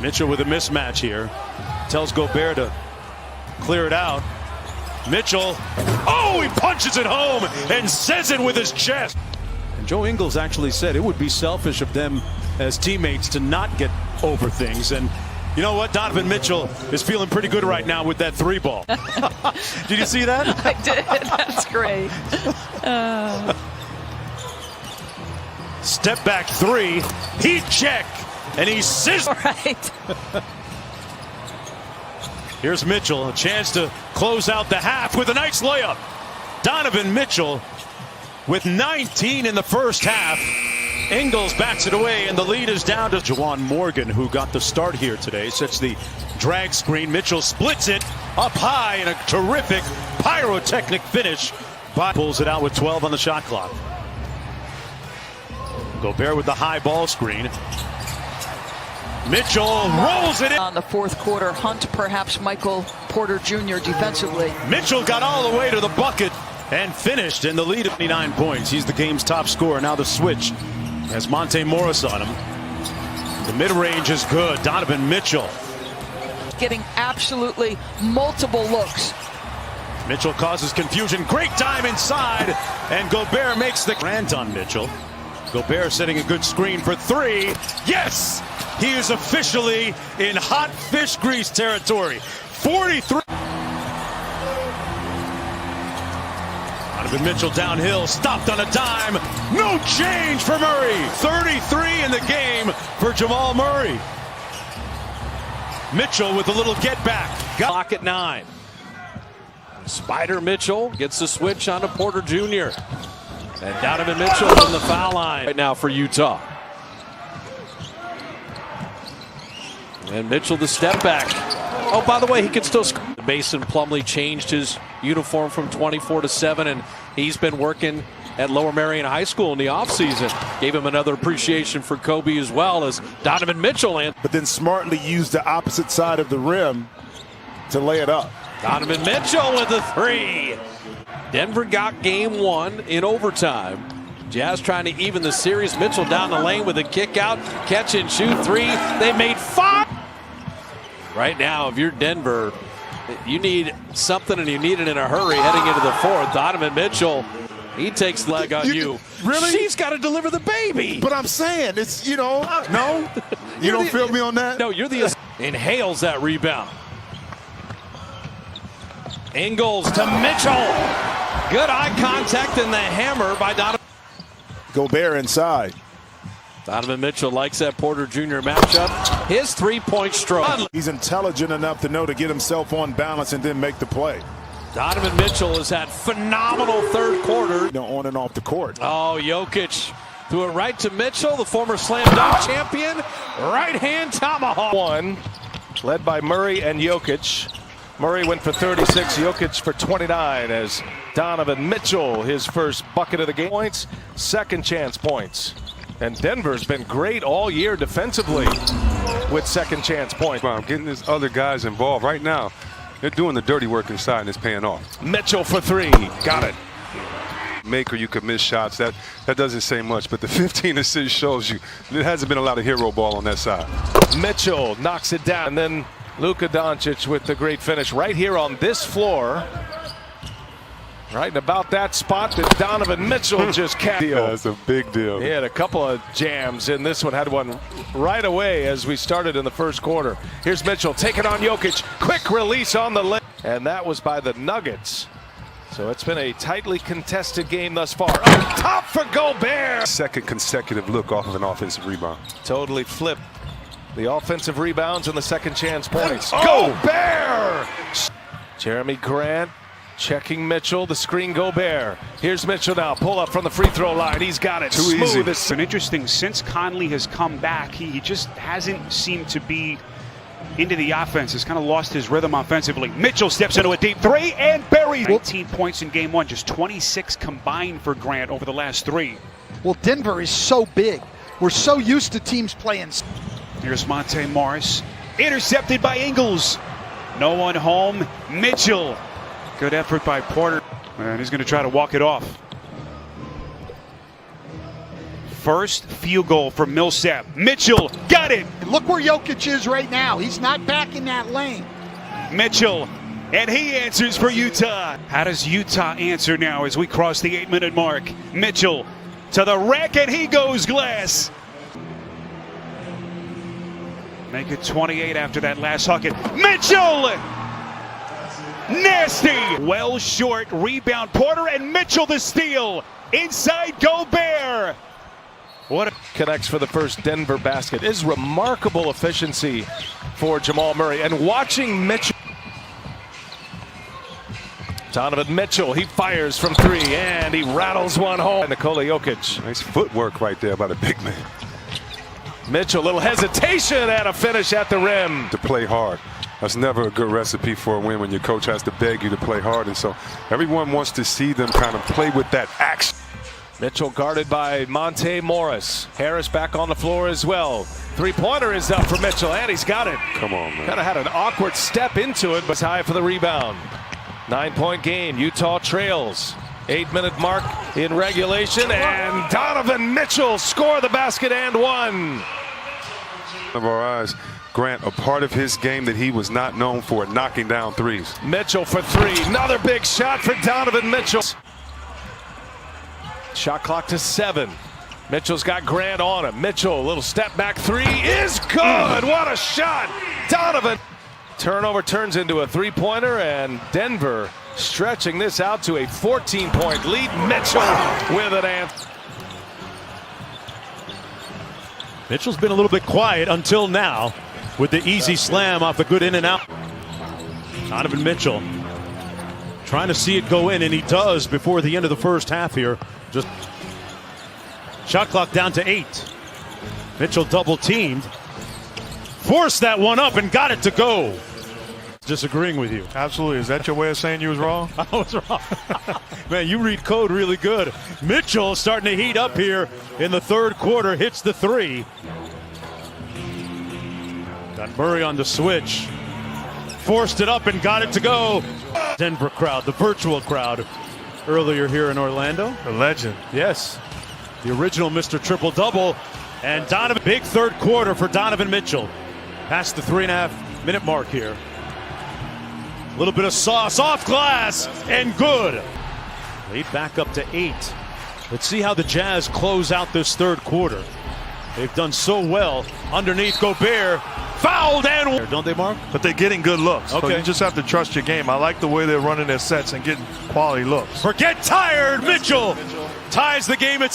Mitchell with a mismatch here. Tells Gobert to clear it out. Mitchell, oh, he punches it home and says it with his chest. And Joe Ingles actually said it would be selfish of them as teammates to not get over things. And you know what? Donovan Mitchell is feeling pretty good right now with that three ball. Did you see that? I did. That's great. Step back three. Heat check. And he scissors. All right. Here's Mitchell, a chance to close out the half with a nice layup. Donovan Mitchell with 19 in the first half. Ingles bats it away, and the lead is down to Juwan Morgan, who got the start here today. Sets the drag screen. Mitchell splits it up high in a terrific pyrotechnic finish. Pulls it out with 12 on the shot clock. Gobert with the high ball screen. Mitchell rolls it in. On the fourth quarter, Hunt, perhaps Michael Porter Jr. defensively. Mitchell got all the way to the bucket and finished in the lead of 29 points. He's the game's top scorer. Now the switch has Monte Morris on him. The mid-range is good. Donovan Mitchell Getting absolutely multiple looks. Mitchell causes confusion. Great time inside. And Gobert makes the grant on Mitchell. Gobert setting a good screen for three. Yes! He is officially in hot fish grease territory. 43. Donovan Mitchell downhill, stopped on a dime. No change for Murray. 33 in the game for Jamal Murray. Mitchell with a little get back. Clock at 9. Spider Mitchell gets the switch onto Porter Jr. And Donovan Mitchell on the foul line right now for Utah. And Mitchell the step back. Oh, by the way, he can still score. Mason Plumlee changed his uniform from 24 to 7, and he's been working at Lower Merion High School in the offseason. Gave him another appreciation for Kobe as well as Donovan Mitchell. But then smartly used the opposite side of the rim to lay it up. Donovan Mitchell with the three. Denver got game one in overtime. Jazz trying to even the series. Mitchell down the lane with a kick out. Catch and shoot three. They made 5. Right now, if you're Denver, you need something and you need it in a hurry heading into the fourth. Donovan Mitchell, he takes leg on you. Really? She's got to deliver the baby. But I'm saying, it's, you know, no. You don't feel me on that? No, you're the inhales that rebound. Ingles to Mitchell. Good eye contact and the hammer by Donovan. Gobert inside. Donovan Mitchell likes that Porter Jr. matchup. His three-point stroke. He's intelligent enough to know to get himself on balance and then make the play. Donovan Mitchell has had phenomenal third quarter. You know, on and off the court. Oh, Jokic threw it right to Mitchell, the former slam dunk champion. Right-hand tomahawk. One, led by Murray and Jokic. Murray went for 36, Jokic for 29 as Donovan Mitchell, his first bucket of the game. Points, second chance points. And Denver's been great all year defensively with second chance points. I'm getting these other guys involved right now. They're doing the dirty work inside and it's paying off. Mitchell for three, got it. Make or you could miss shots. That doesn't say much, but the 15 assists shows you there hasn't been a lot of hero ball on that side. Mitchell knocks it down, and then Luka Doncic with the great finish right here on this floor. Right in about that spot that Donovan Mitchell just capped. Yeah, that's a big deal. He had a couple of jams in this one, had one right away as we started in the first quarter. Here's Mitchell taking on Jokic. Quick release on the left. And that was by the Nuggets. So it's been a tightly contested game thus far. Up top for Gobert. Second consecutive look off of an offensive rebound. Totally flipped the offensive rebounds and the second chance points. Oh! Gobert! Jeremy Grant checking Mitchell, the screen Gobert. Here's Mitchell now, pull up from the free throw line. He's got it. Too easy. It's been interesting since Conley has come back. He just hasn't seemed to be into the offense. Has kind of lost his rhythm offensively. Mitchell steps into a deep three and buries. 19 points in game one, just 26 combined for Grant over the last three. Well, Denver is so big. We're so used to teams playing. Here's Monte Morris, intercepted by Ingles. No one home. Mitchell. Good effort by Porter. And he's going to try to walk it off. First field goal for Millsap. Mitchell got it. Look where Jokic is right now. He's not back in that lane. Mitchell, and he answers for Utah. How does Utah answer now as we cross the 8-minute mark? Mitchell to the rack, and he goes glass. Make it 28 after that last bucket. Mitchell! Nasty! Well short, rebound Porter, and Mitchell the steal. Inside Gobert. What connects for the first Denver basket is remarkable efficiency for Jamal Murray. And watching Mitchell. Donovan Mitchell, he fires from three and he rattles one home. Nikola Jokic. Nice footwork right there by the big man. Mitchell, little hesitation and a finish at the rim. To play hard. That's never a good recipe for a win when your coach has to beg you to play hard. And so everyone wants to see them kind of play with that action. Mitchell guarded by Monte Morris. Harris back on the floor as well. Three-pointer is up for Mitchell, and he's got it. Come on, man. Kind of had an awkward step into it, but it's high for the rebound. 9-point game. Utah trails. 8-minute mark in regulation, and Donovan Mitchell score the basket and one. Of our eyes, Grant, a part of his game that he was not known for, knocking down threes. Mitchell for three. Another big shot for Donovan Mitchell. Shot clock to 7. Mitchell's got Grant on him. Mitchell, a little step back three is good. What a shot. Donovan. Turnover turns into a three-pointer, and Denver stretching this out to a 14-point lead. Mitchell with an answer. Mitchell's been a little bit quiet until now with the easy slam off the good in and out. Donovan Mitchell trying to see it go in, and he does before the end of the first half here. Just shot clock down to 8. Mitchell double teamed, forced that one up and got it to go. Disagreeing with you. Absolutely. Is that your way of saying you was wrong? I was wrong. Man, you read code really good. Mitchell starting to heat up here in the third quarter, hits the three. Got Murray on the switch. Forced it up and got it to go. Denver crowd, the virtual crowd, earlier here in Orlando. A legend. Yes. The original Mr. Triple-Double. And Donovan, big third quarter for Donovan Mitchell. Past the 3.5-minute mark here. A little bit of sauce off glass and good. Lead back up to 8. Let's see how the Jazz close out this third quarter. They've done so well underneath Gobert. Fouled and don't they, Mark? But they're getting good looks. Okay. So you just have to trust your game. I like the way they're running their sets and getting quality looks. Forget tired. Mitchell ties the game at